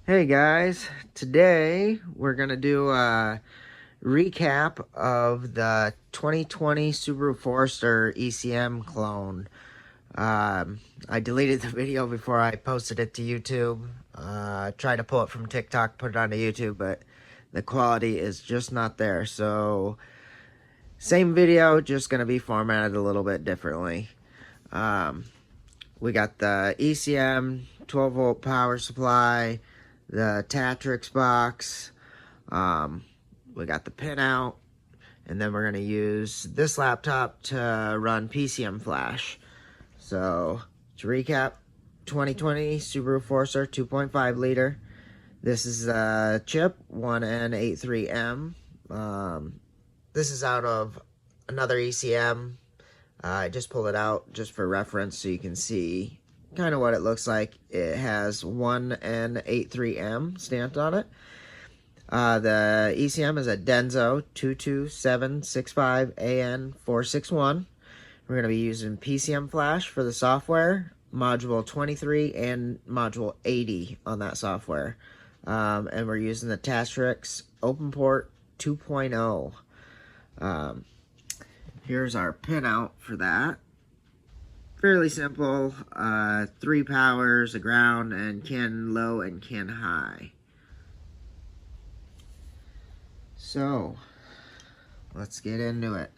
Hey guys, today we're going to do a recap of the 2020 Subaru Forester ECM clone. I deleted the video before I posted it to YouTube. Tried to pull it from TikTok, put it onto YouTube, but the quality is just not there. So, same video, just going to be formatted a little bit differently. We got the ECM 12 volt power supply, the Tactrix box, we got the pinout, and then we're going to use this laptop to run PCMflash. So, to recap, 2020 Subaru Forester 2.5 liter. This is a chip, 1N83M. This is out of another ECM. I just pulled it out just for reference so you can see kind of what it looks like. It has 1N83M stamped on it. The ECM is a Denso 22765AN461. We're going to be using PCMflash for the software, module 23 and module 80 on that software. And we're using the Tactrix OpenPort 2.0. Here's our pinout for that. Fairly simple, 3 powers, a ground, and can low and can high. So, let's get into it.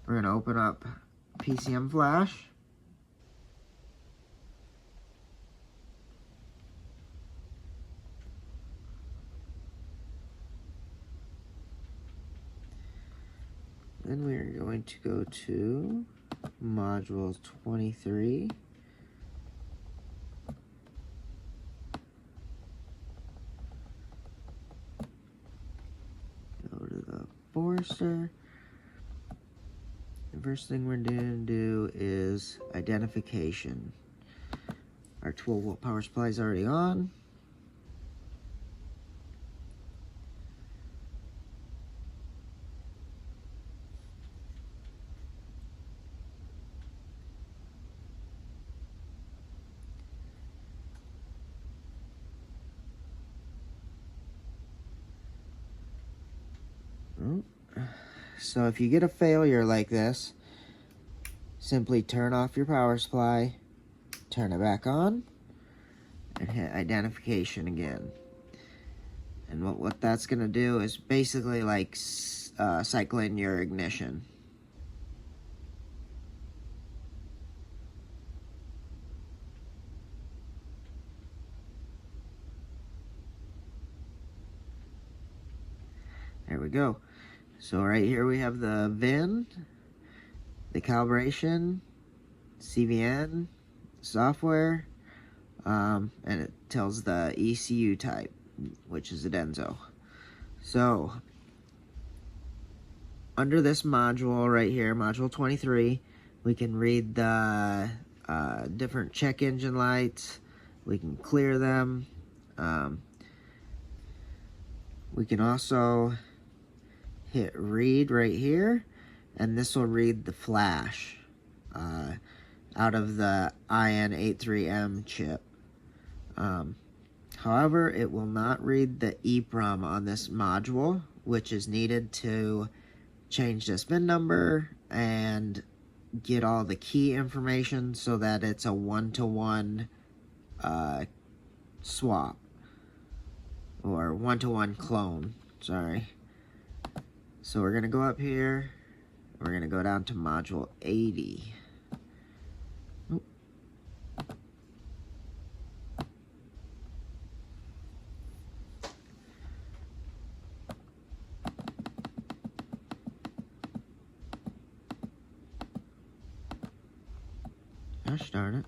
We're going to open up PCMflash. Then we are going to go to module 23. Go to the Forester. The first thing we're going to do is identification. Our 12 volt power supply is already on. So if you get a failure like this, simply turn off your power supply, turn it back on, and hit identification again. And what that's going to do is basically like cycling your ignition. There we go. So right here we have the VIN, the calibration, CVN, software, and it tells the ECU type, which is a Denso. So, under this module right here, module 23, we can read the different check engine lights. We can clear them. We can also hit read right here, and this will read the flash out of the IN83M chip. However, it will not read the EEPROM on this module, which is needed to change this VIN number and get all the key information so that it's a one-to-one swap, or one-to-one clone, sorry. So we're going to go up here, we're going to go down to module 80. Oop. Gosh darn it.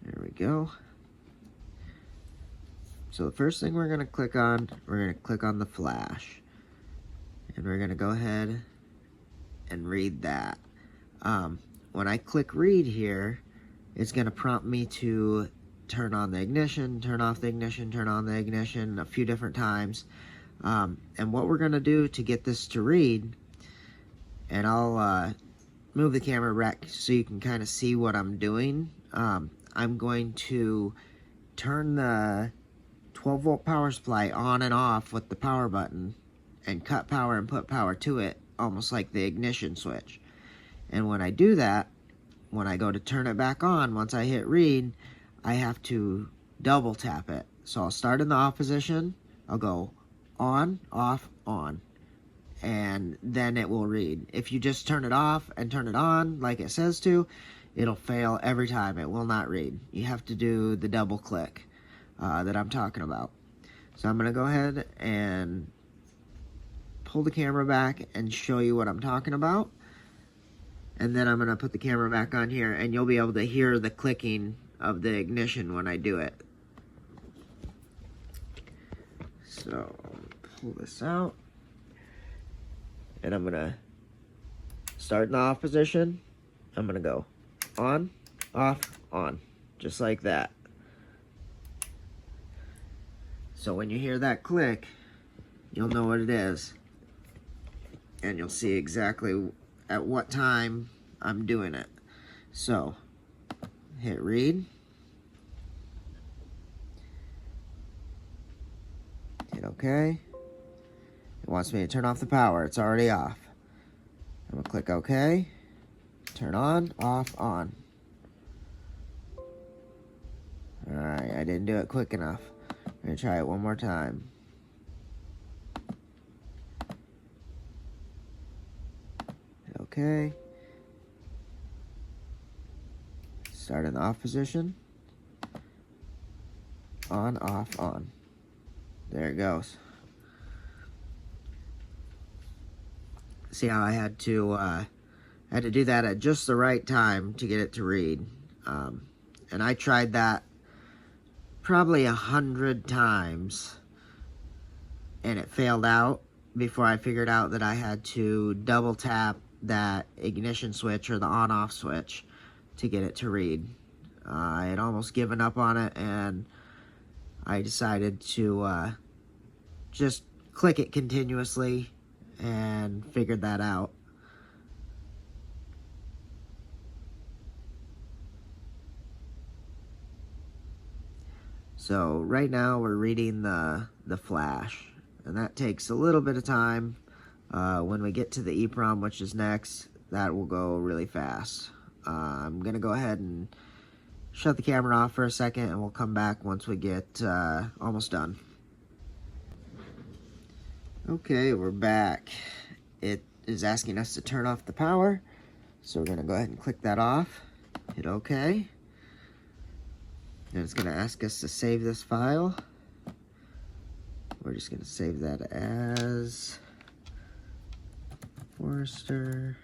There we go. So the first thing we're going to click on, we're going to click on the flash. And we're going to go ahead and read that. When I click read here, it's going to prompt me to turn on the ignition, turn off the ignition, turn on the ignition a few different times. And what we're going to do to get this to read, and I'll move the camera back so you can kind of see what I'm doing. I'm going to turn the 12-volt power supply on and off with the power button and cut power and put power to it, almost like the ignition switch. And when I do that, when I go to turn it back on, once I hit read, I have to double tap it. So I'll start in the off position, I'll go on, off, on, and then it will read. If you just turn it off and turn it on like it says to, it'll fail every time. It will not read. You have to do the double click that I'm talking about. So I'm going to go ahead and pull the camera back and show you what I'm talking about. And then I'm going to put the camera back on here, and you'll be able to hear the clicking of the ignition when I do it. So, pull this out. And I'm going to start in the off position. I'm going to go on, off, on. Just like that. So when you hear that click, you'll know what it is. And you'll see exactly at what time I'm doing it. So, hit read. Hit OK. It wants me to turn off the power. It's already off. I'm going to click OK. Turn on, off, on. Alright, I didn't do it quick enough. I'm going to try it one more time. Okay. Start in the off position. On, off, on. There it goes. See how I had to do that at just the right time to get it to read. And I tried that probably 100 times, and it failed out before I figured out that I had to double tap that ignition switch or the on-off switch to get it to read. I had almost given up on it, and I decided to just click it continuously and figured that out. So right now we're reading the flash, and that takes a little bit of time. When we get to the EEPROM, which is next, that will go really fast. I'm going to go ahead and shut the camera off for a second, and we'll come back once we get almost done. Okay, we're back. It is asking us to turn off the power, so we're going to go ahead and click that off, hit OK. And it's going to ask us to save this file. We're just going to save that as Forester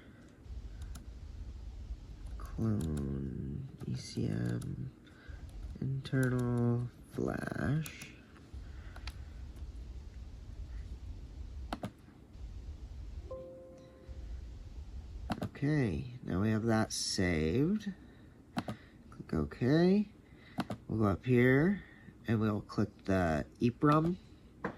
clone ECM internal flash. Okay, now we have that saved. Click OK. We'll go up here and we'll click the EEPROM. And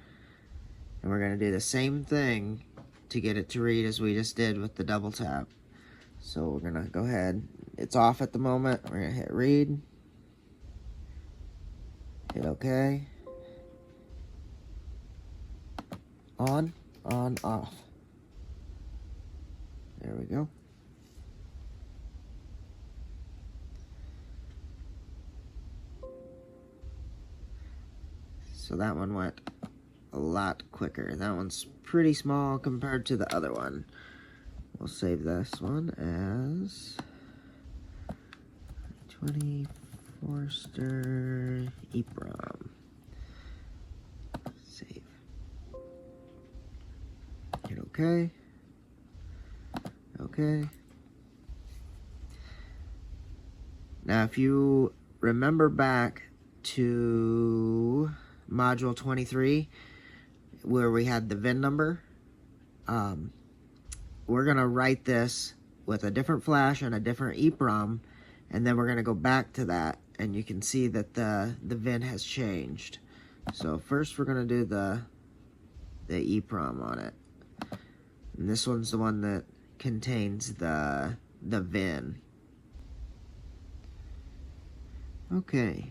we're going to do the same thing to get it to read as we just did with the double tap. So we're going to go ahead. It's off at the moment. We're going to hit read. Hit OK. On, off. There we go. So that one went a lot quicker. That one's pretty small compared to the other one. We'll save this one as 20 Forester EEPROM. Save. Hit OK. OK. Now if you remember back to module 23 where we had the VIN number, we're gonna write this with a different flash and a different EEPROM, and then we're gonna go back to that, and you can see that the VIN has changed. So first we're gonna do the EEPROM on it, and this one's the one that contains the the VIN. Okay,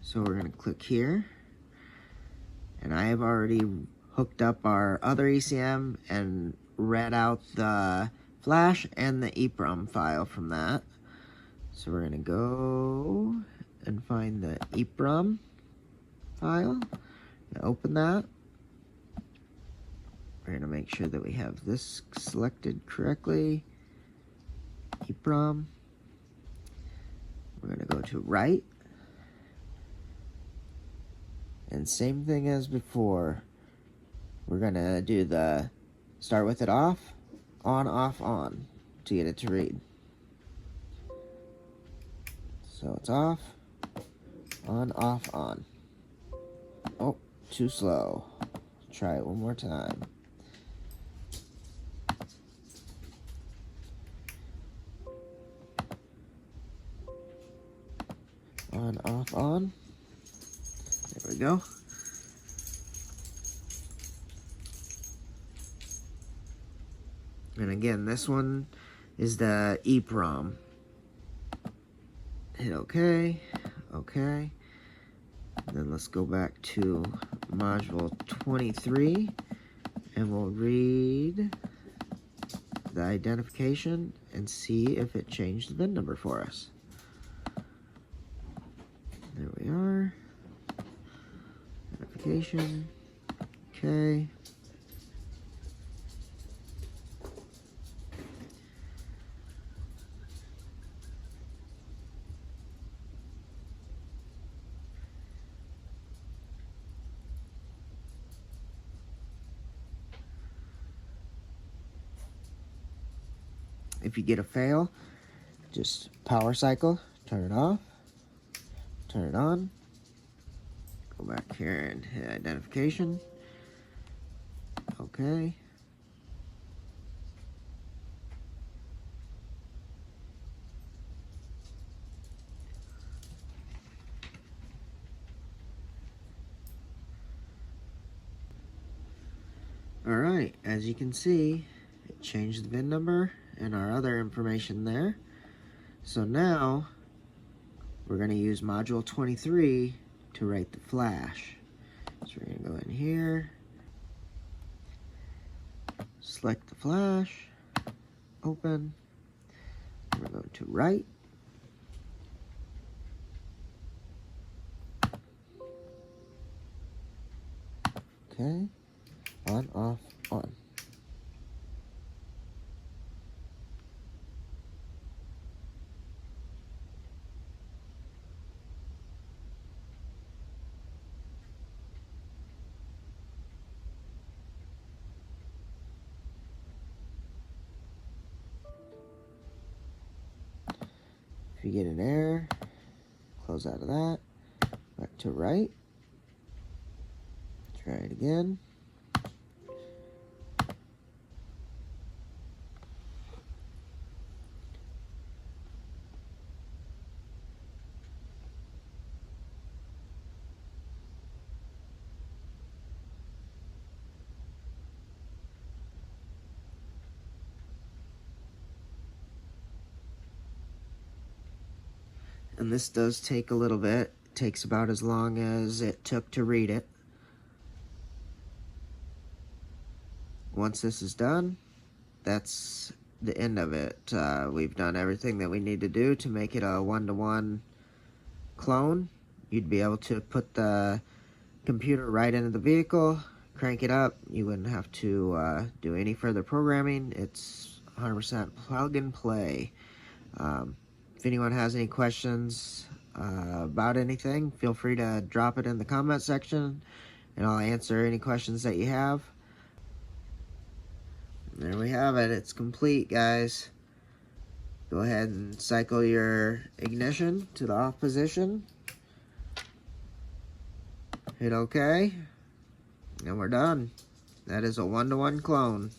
so we're going to click here, and I have already hooked up our other ECM and read out the flash and the EEPROM file from that. So we're going to go and find the EEPROM file, open that. We're going to make sure that we have this selected correctly, EEPROM. We're going to go to write, and same thing as before, we're going to do the start with it off, on, to get it to read. So it's off, on. Oh, too slow. Try it one more time. On. There we go. And again, this one is the EEPROM. Hit OK. And then let's go back to module 23, and we'll read the identification and see if it changed the VIN number for us. There we are. Identification. Okay. If you get a fail, just power cycle, turn it off, turn it on, go back here and hit identification. Okay. Alright, as you can see, it changed the VIN number and our other information there. So now, we're going to use module 23 to write the flash. So we're going to go in here, select the flash, open, we're going to write. Okay, on, off, on. If you get an error, close out of that, back to write, try it again. And this does take a little bit. It takes about as long as it took to read it. Once this is done, that's the end of it. We've done everything that we need to do to make it a one-to-one clone. You'd be able to put the computer right into the vehicle, crank it up. You wouldn't have to do any further programming. It's 100% plug and play. If anyone has any questions about anything, feel free to drop it in the comment section, and I'll answer any questions that you have. There we have it. It's complete, guys. Go ahead and cycle your ignition to the off position. Hit OK, and we're done. That is a one-to-one clone.